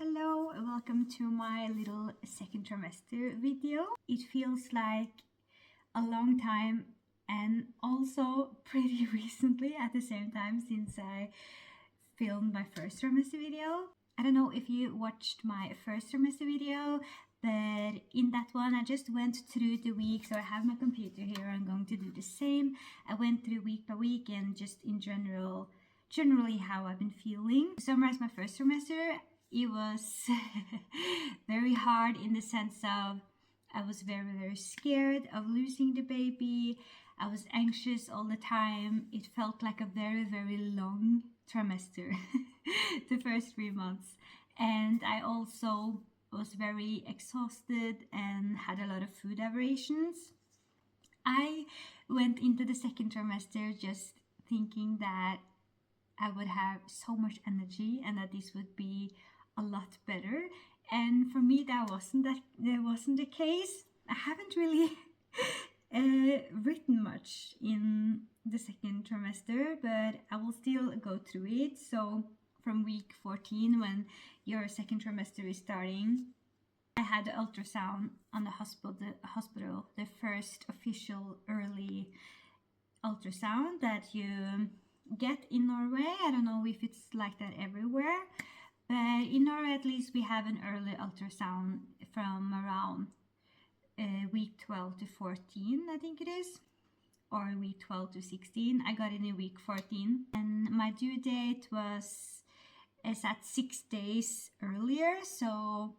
Hello, welcome to my little second trimester video. It feels like a long time and also pretty recently at the same time since I filmed my first trimester video. I don't know if you watched my first trimester video, but in that one I just went through the week. So I have my computer here, I'm going to do the same. I went through week by week and just in generally how I've been feeling. To summarize my first trimester, it was very hard in the sense of I was very scared of losing the baby. I was anxious all the time. It felt like a very long trimester, the first 3 months. And I also was very exhausted and had a lot of food aberrations. I went into the second trimester just thinking that I would have so much energy and that this would be a lot better, and for me that wasn't the case. I haven't really written much in the second trimester, but I will still go through it. So from week 14, when your second trimester is starting, I had the ultrasound on the hospital, the first official early ultrasound that you get in Norway. I don't know if it's like that everywhere, but in Norway at least we have an early ultrasound from around week 12 to 14, I think it is, or week 12 to 16. I got it in week 14 and my due date is at 6 days earlier, so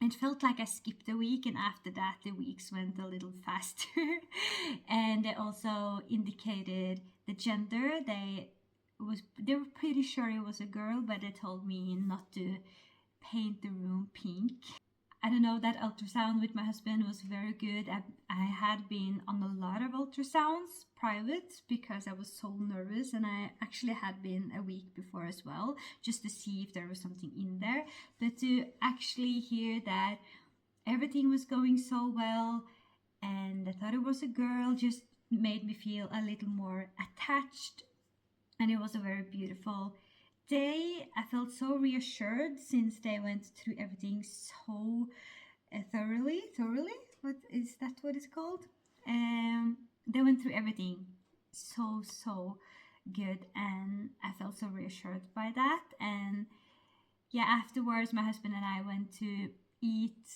it felt like I skipped a week, and after that the weeks went a little faster. And they also indicated the gender. They were pretty sure it was a girl, but they told me not to paint the room pink. I don't know, that ultrasound with my husband was very good. I had been on a lot of ultrasounds private because I was so nervous, and I actually had been a week before as well, just to see if there was something in there. But to actually hear that everything was going so well and I thought it was a girl just made me feel a little more attached, and it was a very beautiful day. I felt so reassured since they went through everything so thoroughly. What is that? What it's called? They went through everything so good, and I felt so reassured by that. And yeah, afterwards my husband and I went to eat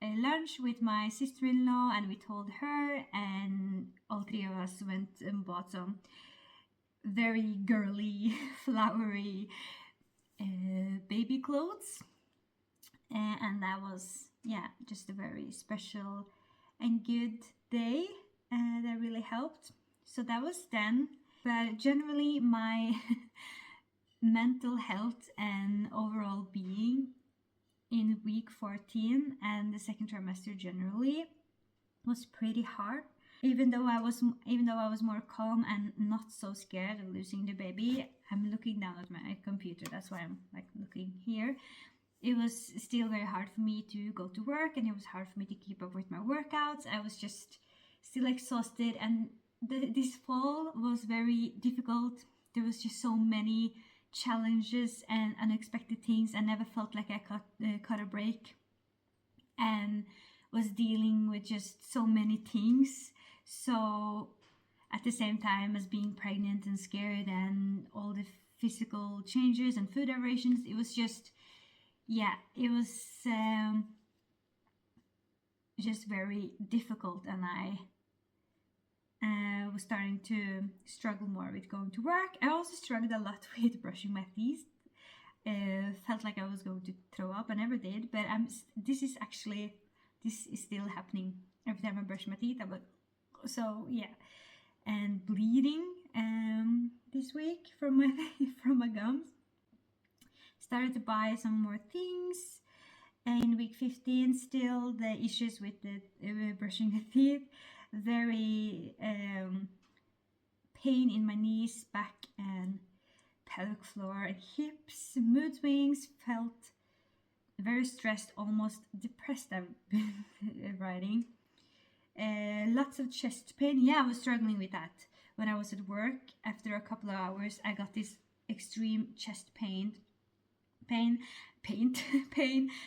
a lunch with my sister-in-law, and we told her, and all three of us went and bought some very girly, flowery baby clothes, and that was, yeah, just a very special and good day that really helped. So that was then. But generally my mental health and overall being in week 14 and the second trimester generally was pretty hard. Even though I was more calm and not so scared of losing the baby, I'm looking down at my computer, that's why I'm like looking here. It was still very hard for me to go to work, and it was hard for me to keep up with my workouts. I was just still exhausted, and this fall was very difficult. There was just so many challenges and unexpected things. I never felt like I caught a break and was dealing with just so many things. So at the same time as being pregnant and scared and all the physical changes and food aberrations, it was just, yeah, it was just very difficult, and I was starting to struggle more with going to work. I also struggled a lot with brushing my teeth. Felt like I was going to throw up. I never did, but this is still happening every time I brush my teeth. So yeah, and bleeding this week from my gums. Started to buy some more things. In week 15, still the issues with the brushing the teeth. Very pain in my knees, back, and pelvic floor and hips. Mood swings. Felt very stressed, almost depressed. I've been writing. Lots of chest pain. Yeah, I was struggling with that when I was at work. After a couple of hours, I got this extreme chest pain pain,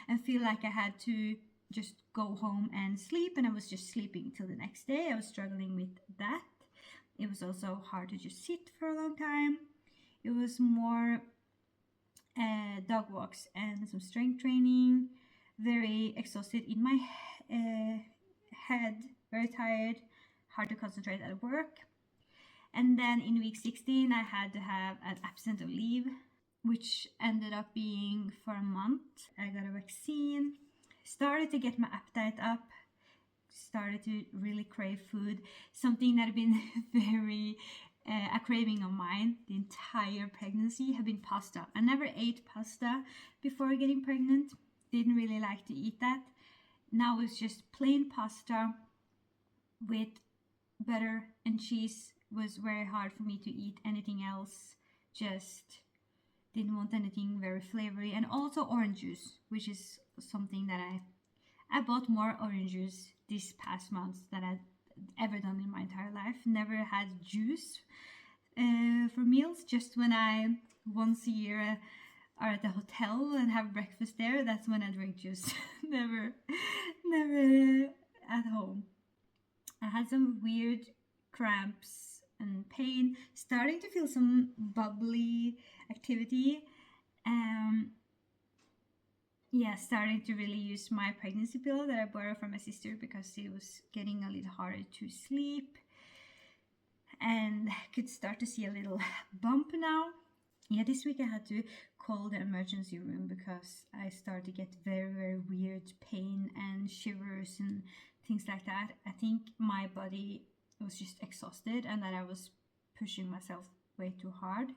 and feel like I had to just go home and sleep, and I was just sleeping till the next day. I was struggling with that. It was also hard to just sit for a long time. It was more dog walks and some strength training. Very exhausted in my head, very tired, hard to concentrate at work. And then in week 16, I had to have an absence of leave, which ended up being for a month. I got a vaccine, started to get my appetite up, started to really crave food, something that had been very a craving of mine the entire pregnancy had been pasta. I never ate pasta before getting pregnant, didn't really like to eat that. Now it's just plain pasta with butter and cheese. Was very hard for me to eat anything else, just didn't want anything very flavory. And also orange juice, which is something that I bought more orange juice this past month than I'd ever done in my entire life. Never had juice for meals, just when I once a year are at the hotel and have breakfast there, that's when I drink juice. never at home. I had some weird cramps and pain, starting to feel some bubbly activity. Starting to really use my pregnancy pill that I borrowed from my sister because it was getting a little harder to sleep, and I could start to see a little bump now. This week I had to call the emergency room because I started to get very, very weird pain and shivers and things like that. I think my body was just exhausted and that I was pushing myself way too hard.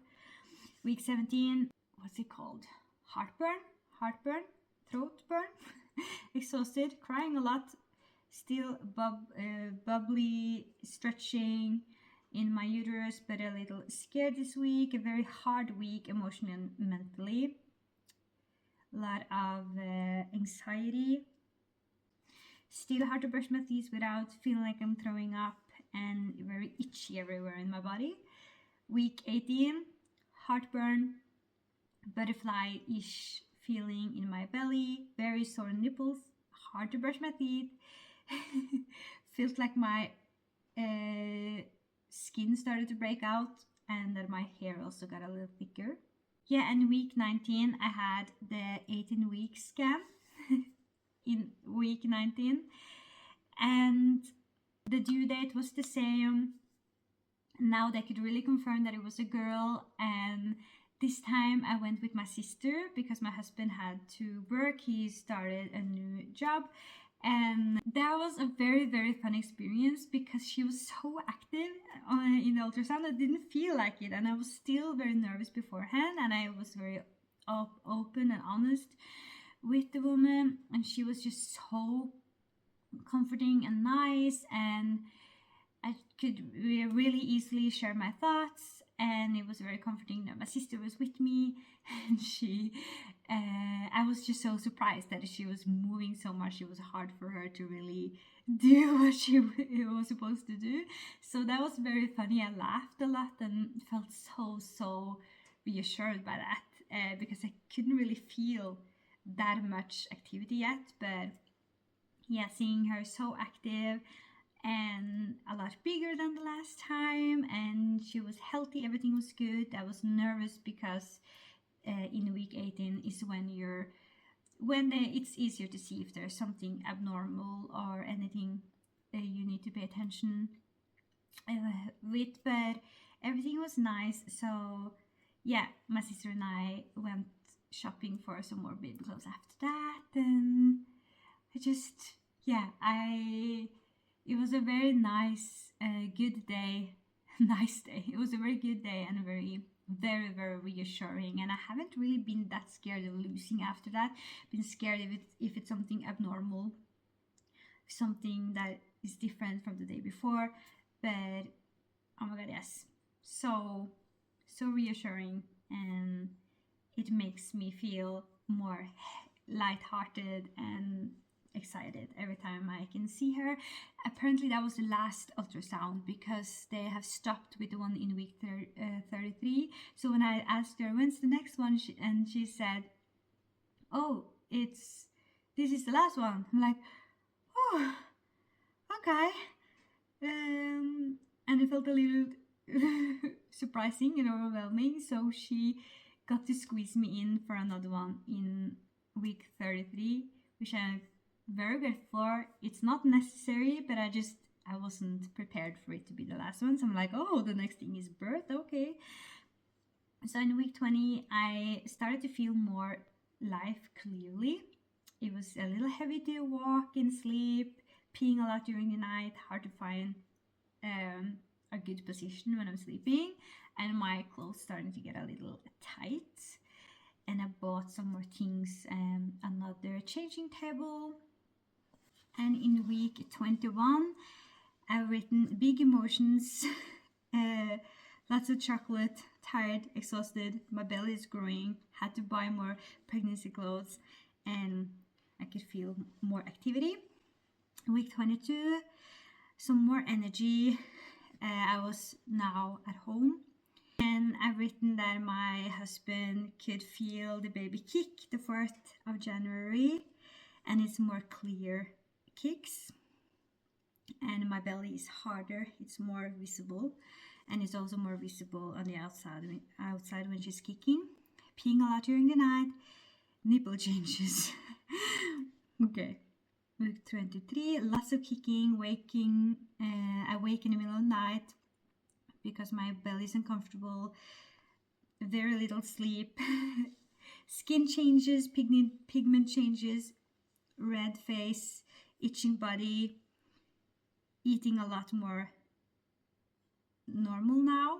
Week 17, what's it called? Heartburn, throat burn, exhausted, crying a lot, still bubbly, stretching in my uterus, but a little scared this week. A very hard week emotionally and mentally. A lot of anxiety. Still hard to brush my teeth without feeling like I'm throwing up, and very itchy everywhere in my body. Week 18, heartburn, butterfly-ish feeling in my belly, very sore nipples, hard to brush my teeth. Feels like my skin started to break out and that my hair also got a little thicker. And week 19 I had the 18-week scan in week 19, and the due date was the same. Now they could really confirm that it was a girl, and this time I went with my sister because my husband had to work. He started a new job, and that was a very, very fun experience because she was so active in the ultrasound. I didn't feel like it, and I was still very nervous beforehand, and I was very open and honest with the woman, and she was just so comforting and nice, and I could really easily share my thoughts, and it was very comforting that my sister was with me, and I was just so surprised that she was moving so much. It was hard for her to really do what she was supposed to do. So that was very funny. I laughed a lot and felt so reassured by that because I couldn't really feel that much activity yet. But seeing her so active and a lot bigger than the last time, and she was healthy, everything was good. I was nervous because in week 18 is when it's easier to see if there's something abnormal or anything you need to pay attention with, but everything was nice. So my sister and I went shopping for some more baby clothes after that, and it was a very nice, good day. Nice day. It was a very good day and very, very, very reassuring. And I haven't really been that scared of losing after that. Been scared if it's something abnormal, something that is different from the day before. But oh my god, yes, so reassuring, and it makes me feel more lighthearted and excited every time I can see her. Apparently that was the last ultrasound because they have stopped with the one in week 33. So when I asked her when's the next one, she said oh, this is the last one. I'm like, oh, okay. And it felt a little surprising and overwhelming. So she got to squeeze me in for another one in week 33, which I'm very grateful for. It's not necessary, but I wasn't prepared for it to be the last one. So I'm like, oh, the next thing is birth. Okay. So in week 20, I started to feel more life clearly. It was a little heavy to walk and sleep, peeing a lot during the night, hard to find a good position when I'm sleeping, and my clothes starting to get a little tight. And I bought some more things, another changing table. And in week 21, I've written big emotions, lots of chocolate, tired, exhausted, my belly is growing, had to buy more pregnancy clothes, and I could feel more activity. Week 22, some more energy. I was now at home, and I've written that my husband could feel the baby kick the 4th of January, and it's more clear kicks, and my belly is harder, it's more visible, and it's also more visible on the outside when she's kicking. Peeing a lot during the night, nipple changes. Okay. Week 23, lots of kicking, waking. I wake in the middle of the night because my belly is uncomfortable. Very little sleep. Skin changes, pigment changes, red face, itching body. Eating a lot more normal now.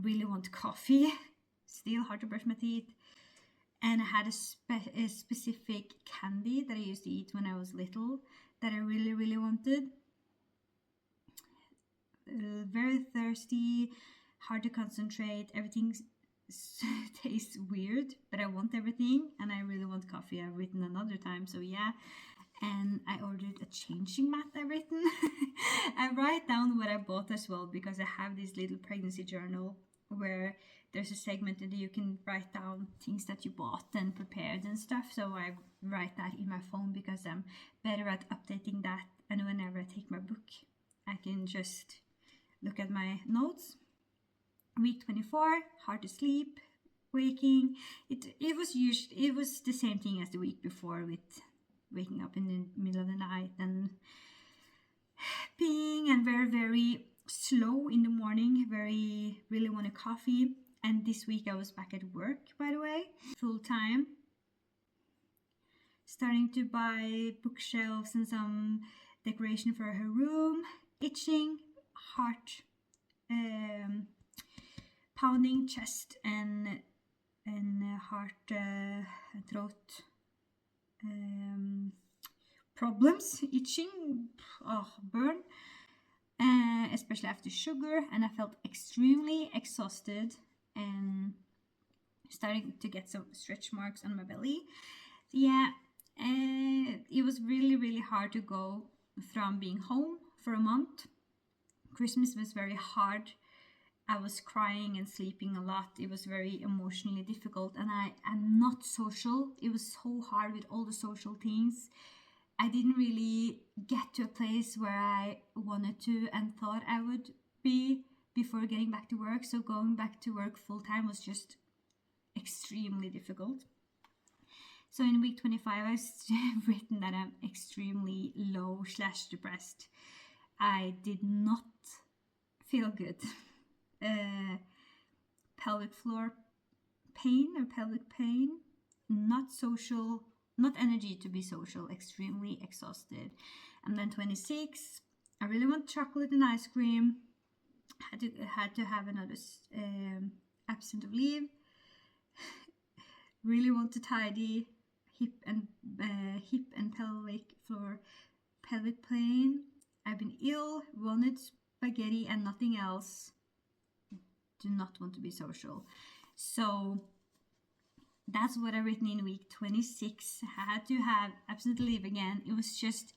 Really want coffee. Still hard to brush my teeth. And I had a specific candy that I used to eat when I was little that I really, really wanted. Very thirsty, hard to concentrate. Everything tastes weird, but I want everything, and I really want coffee. I've written another time, so yeah. And I ordered a changing mat. I've written. I write down what I bought as well, because I have this little pregnancy journal where there's a segment that you can write down things that you bought and prepared and stuff. So I write that in my phone because I'm better at updating that. And whenever I take my book, I can just look at my notes. Week 24, hard to sleep, waking. It was the same thing as the week before, with waking up in the middle of the night and peeing, and very, very slow in the morning. Really want a coffee. And this week I was back at work, by the way, full time. Starting to buy bookshelves and some decoration for her room. Itching, heart, pounding, chest and heart, throat problems, itching, burn, especially after sugar. And I felt extremely exhausted and starting to get some stretch marks on my belly. Yeah, it was really, really hard to go from being home for a month. Christmas was very hard. I was crying and sleeping a lot. It was very emotionally difficult, and I'm not social. It was so hard with all the social things. I didn't really get to a place where I wanted to and thought I would be before getting back to work. So going back to work full time was just extremely difficult. So in week 25, I've written that I'm extremely low/depressed. I did not feel good. Pelvic floor pain or pelvic pain, not social, not energy to be social, extremely exhausted. And then 26, I really want chocolate and ice cream. Had to have another absent of leave. Really want to tidy hip and pelvic floor, pelvic pain. I've been ill, wanted spaghetti and nothing else. Do not want to be social. So that's what I've written in week 26. I had to have absent leave again. It was just,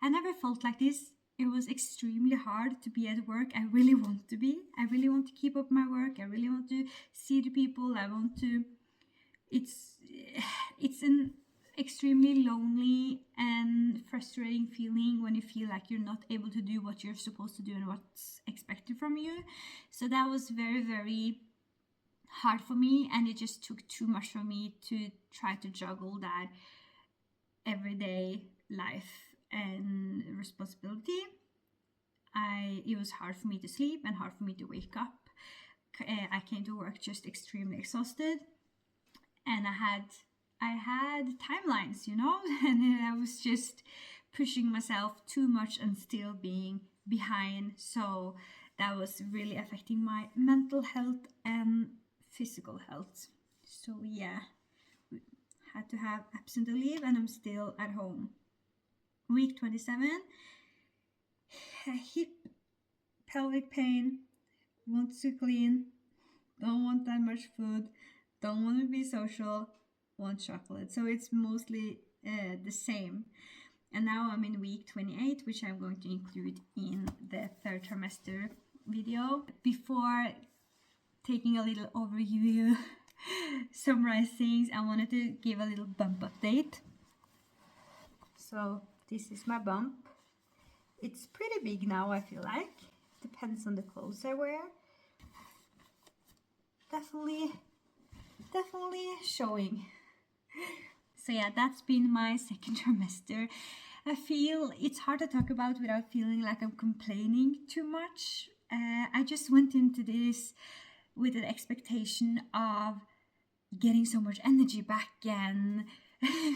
I never felt like this. It was extremely hard to be at work. I really want to be. I really want to keep up my work. I really want to see the people. it's an extremely lonely and frustrating feeling when you feel like you're not able to do what you're supposed to do and what's expected from you. So that was very, very hard for me, and it just took too much for me to try to juggle that everyday life and responsibility. It was hard for me to sleep and hard for me to wake up. I came to work just extremely exhausted, and I had timelines, you know, and I was just pushing myself too much and still being behind. So that was really affecting my mental health and physical health. So yeah, had to have absentee leave, and I'm still at home. Week 27, hip pelvic pain, want to clean, don't want that much food, don't want to be social, want chocolate. So it's mostly the same. And now I'm in week 28, which I'm going to include in the third trimester video. Before taking a little overview, summarize things, I wanted to give a little bump update. So this is my bump. It's pretty big now, I feel like. Depends on the clothes I wear. Definitely showing. So yeah, that's been my second trimester. I feel it's hard to talk about without feeling like I'm complaining too much. I just went into this with an expectation of getting so much energy back and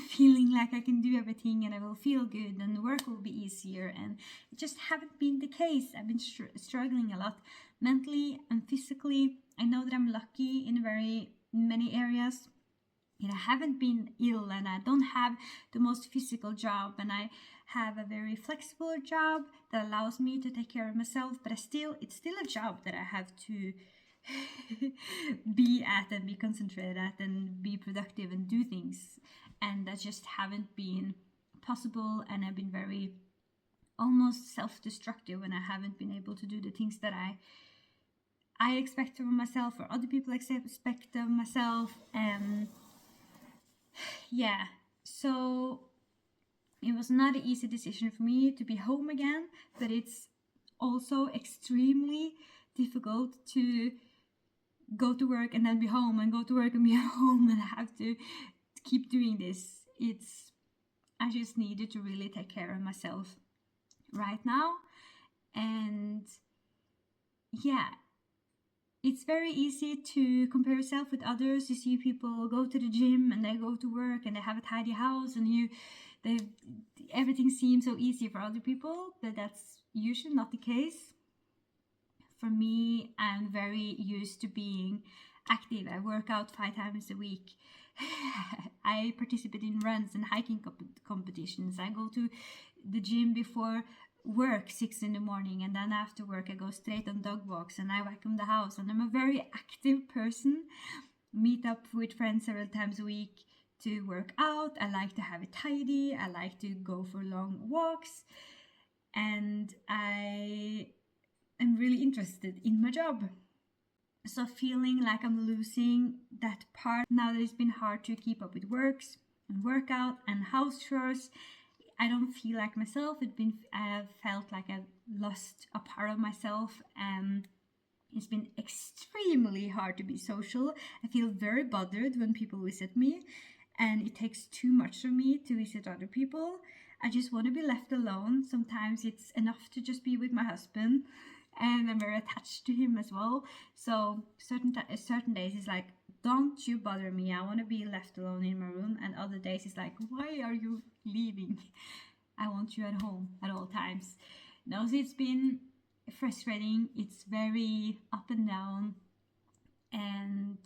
feeling like I can do everything and I will feel good and the work will be easier, and it just haven't been the case. I've been struggling a lot mentally and physically. I know that I'm lucky in very many areas. I haven't been ill, and I don't have the most physical job, and I have a very flexible job that allows me to take care of myself, but it's still a job that I have to be at and be concentrated at and be productive and do things, and that just haven't been possible, and I've been very almost self-destructive when I haven't been able to do the things that I expect of myself or other people expect of myself. Yeah, so it was not an easy decision for me to be home again, but it's also extremely difficult to go to work and then be home and go to work and be home and have to keep doing this. I just needed to really take care of myself right now. And yeah, it's very easy to compare yourself with others. You see people go to the gym and they go to work and they have a tidy house, and everything seems so easy for other people, but that's usually not the case. For me, I'm very used to being active. I work out 5 times a week. I participate in runs and hiking competitions. I go to the gym before work 6 in the morning, and then after work I go straight on dog walks and I vacuum the house, and I'm a very active person. Meet up with friends several times a week to work out. I like to have it tidy. I like to go for long walks, and I am really interested in my job. So feeling like I'm losing that part now that it's been hard to keep up with works and workout and house chores. I don't feel like myself. I've felt like I've lost a part of myself, and it's been extremely hard to be social. I feel very bothered when people visit me, and it takes too much of me to visit other people. I just want to be left alone. Sometimes it's enough to just be with my husband, and I'm very attached to him as well. So certain days it's like, don't you bother me, I want to be left alone in my room. And other days it's like, why are you leaving? I want you at home at all times. No, so it's been frustrating. It's very up and down, and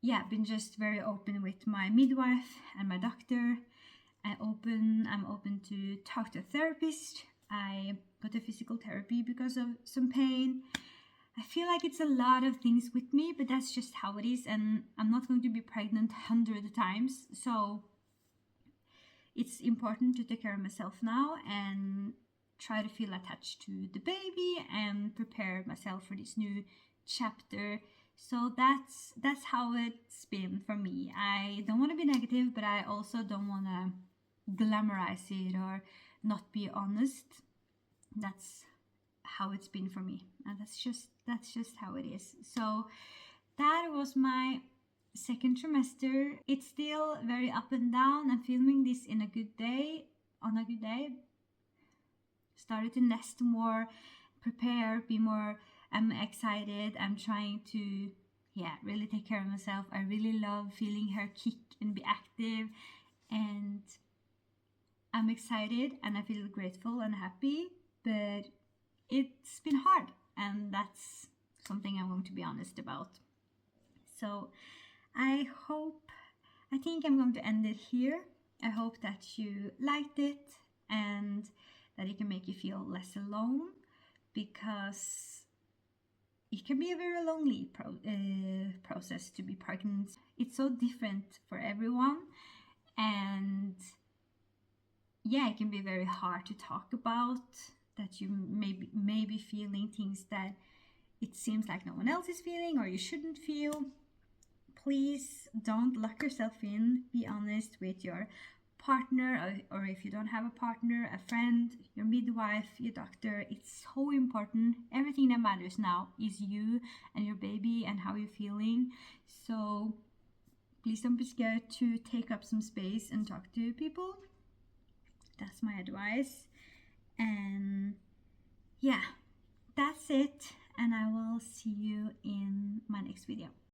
yeah, I've been just very open with my midwife and my doctor. I'm open to talk to a therapist. I got a physical therapy because of some pain. I feel like it's a lot of things with me, but that's just how it is, and I'm not going to be pregnant 100 times. So it's important to take care of myself now and try to feel attached to the baby and prepare myself for this new chapter So that's how it's been for me. I don't want to be negative, but I also don't want to glamorize it or not be honest. That's how it's been for me, and that's just how it is. So that was my second trimester. It's still very up and down. I'm filming this in a good day, on a good day. Started to nest more, prepare, be more. I'm excited. I'm trying to, yeah, really take care of myself. I really love feeling her kick and be active, and I'm excited and I feel grateful and happy, but it's been hard, and that's something I'm going to be honest about. So I think I'm going to end it here. I hope that you liked it and that it can make you feel less alone, because it can be a very lonely process to be pregnant. It's so different for everyone, and yeah, it can be very hard to talk about, that you may be feeling things that it seems like no one else is feeling or you shouldn't feel. Please don't lock yourself in. Be honest with your partner, or if you don't have a partner, a friend, your midwife, your doctor. It's so important. Everything that matters now is you and your baby and how you're feeling. So please don't be scared to take up some space and talk to people. That's my advice. And yeah, that's it. And I will see you in my next video.